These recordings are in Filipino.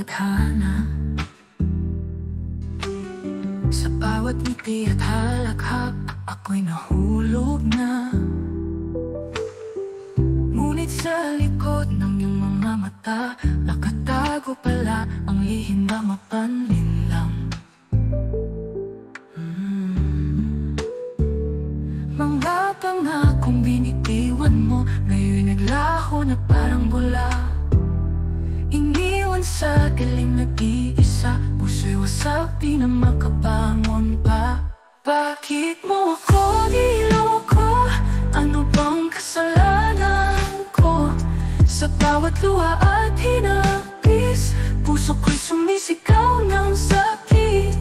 tadhana. Sa bawat ngiti at halakhak, ako'y nahulog na. Ngunit sa likod ng iyong mga mata, nakatago pala ang lihim na mapanlinlang. Mga pangakong binitiwan mo, ngayon'y naglaho na parang bula. Iniwan sa dilim nag-iisa, puso'y wasak, di na makabangon pa. Bakit mo ako niloko? Ano bang kasalanan ko? Sa bawat luha at hinapis, puso ko'y sumisigaw ng sakit.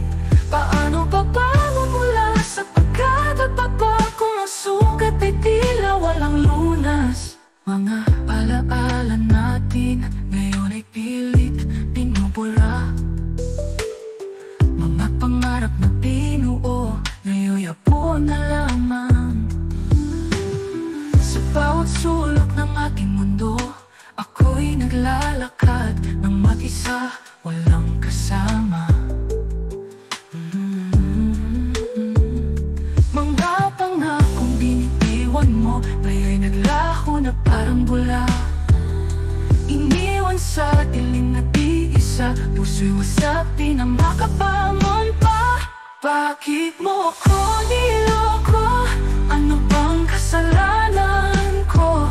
Paano babangon mula sa pagkadababa kung ang sugat ay tila walang lunas? Mga alaala natin ngayon ay pilit binubura. Mga pangarap na binuo, ngayon'y apo na lamang. Sa bawat sulok ng ating mundo, ako'y naglalakad ng mag-isa, walang kasama. Mga pangakong binitiwan mo, ngayon'y naglaho na parang bula. Iniwan sa dilim na di-isa, puso'y wasak, di na makabangon pa. Bakit mo ako niloko? Ano bang kasalanan ko?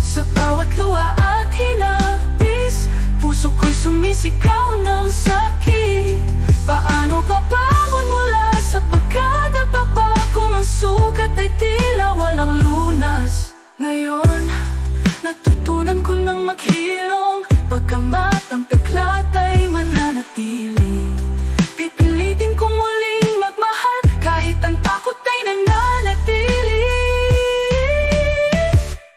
Sa bawat luha at hinapis, puso ko'y sumisigaw ng sakit. Paano babangon mula sa pagkadababa kung ang sugat ay tila walang lunas? Ngayon, natutunan ko ng maghilom, pagkamat ang peklat ay mananatili. Pipilitin kong muling magmahal, kahit ang takot ay nananatili.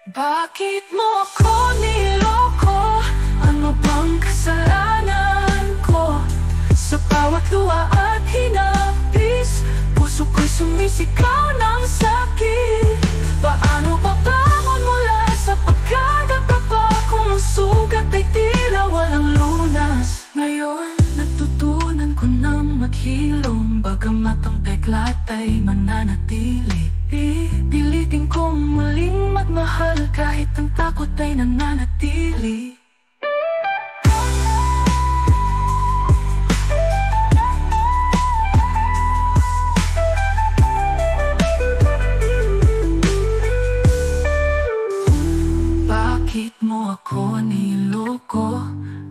Bakit mo ako niloko? Ano bang kasalanan ko? Sa bawat luha at hinapis, puso ko'y sumisigaw ng sakit. Paano babangon mula sa pagkadababa kung ang sugat ay tila walang lunas? Ngayon, natutunan ko ng maghilom, bagamat ang peklat ay mananatili. Pipilitin kong muling magmahal, kahit ang takot ay nananatili. Bakit mo ako niloko?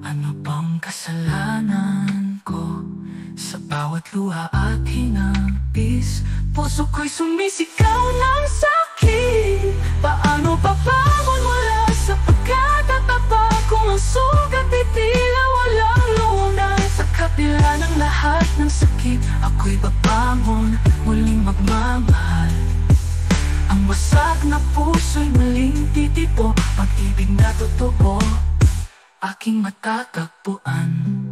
Ano bang kasalanan ko? Sa bawat luha at hinapis, puso ko'y sumisigaw ng sakit. Paano babangon mula sa pagkadababa kung ang sugat ay tila walang lunas? Sa kabila ng lahat ng sakit, ako'y babangon, muling magmamahal. Ang wasak na puso'y muling titipo, pag-ibig na totoo, aking matatagpuan.